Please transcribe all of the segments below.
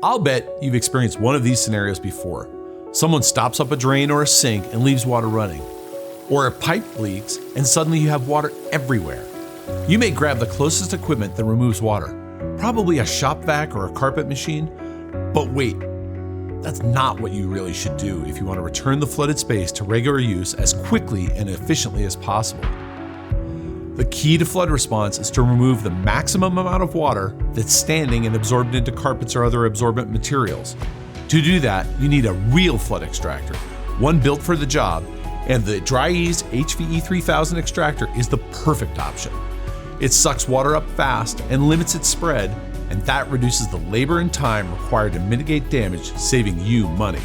I'll bet you've experienced one of these scenarios before. Someone stops up a drain or a sink and leaves water running. Or a pipe leaks and suddenly you have water everywhere. You may grab the closest equipment that removes water, probably a shop vac or a carpet machine. But wait, that's not what you really should do if you want to return the flooded space to regular use as quickly and efficiently as possible. The key to flood response is to remove the maximum amount of water that's standing and absorbed into carpets or other absorbent materials. To do that, you need a real flood extractor, one built for the job, and the Dri-Eaz HVE 3000 extractor is the perfect option. It sucks water up fast and limits its spread, and that reduces the labor and time required to mitigate damage, saving you money.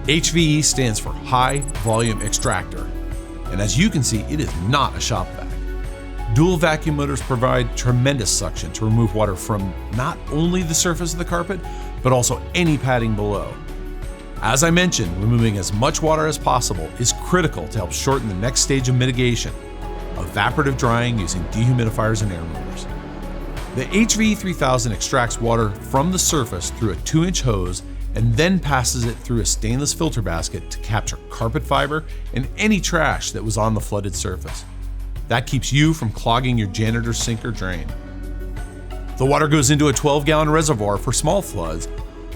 HVE stands for High Volume Extractor, and as you can see, it is not a shop vac. Dual vacuum motors provide tremendous suction to remove water from not only the surface of the carpet, but also any padding below. As I mentioned, removing as much water as possible is critical to help shorten the next stage of mitigation, evaporative drying using dehumidifiers and air movers. The HVE 3000 extracts water from the surface through a 2-inch hose and then passes it through a stainless filter basket to capture carpet fiber and any trash that was on the flooded surface. That keeps you from clogging your janitor's sink or drain. The water goes into a 12-gallon reservoir for small floods,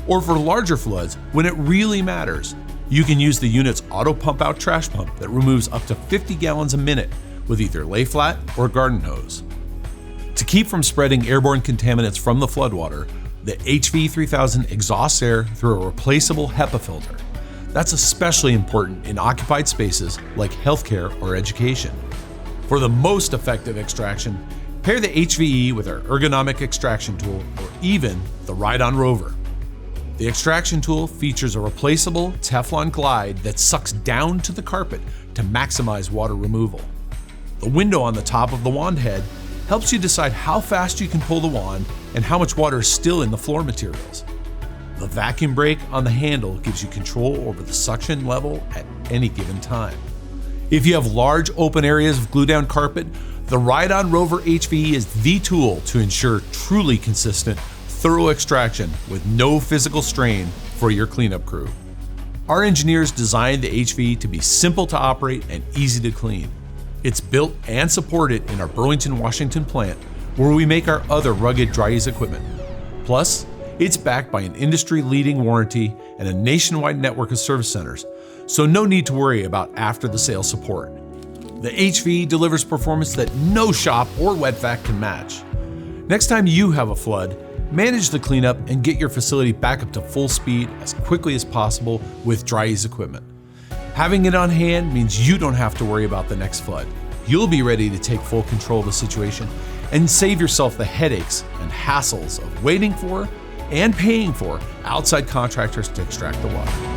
or for larger floods, when it really matters, you can use the unit's auto pump out trash pump that removes up to 50 gallons a minute with either lay flat or garden hose. To keep from spreading airborne contaminants from the floodwater, the HVE 3000 exhausts air through a replaceable HEPA filter. That's especially important in occupied spaces like healthcare or education. For the most effective extraction, pair the HVE with our ergonomic extraction tool or even the Ride-On Rover. The extraction tool features a replaceable Teflon glide that sucks down to the carpet to maximize water removal. The window on the top of the wand head helps you decide how fast you can pull the wand and how much water is still in the floor materials. The vacuum brake on the handle gives you control over the suction level at any given time. If you have large open areas of glue-down carpet, the Ride-On Rover HVE is the tool to ensure truly consistent, thorough extraction with no physical strain for your cleanup crew. Our engineers designed the HVE to be simple to operate and easy to clean. It's built and supported in our Burlington, Washington plant, where we make our other rugged Dri-Eaz equipment. Plus, it's backed by an industry-leading warranty and a nationwide network of service centers, so no need to worry about after-the-sale support. The HVE delivers performance that no shop or wet vac can match. Next time you have a flood, manage the cleanup and get your facility back up to full speed as quickly as possible with Dri-Eaz equipment. Having it on hand means you don't have to worry about the next flood. You'll be ready to take full control of the situation and save yourself the headaches and hassles of waiting for and paying for outside contractors to extract the water.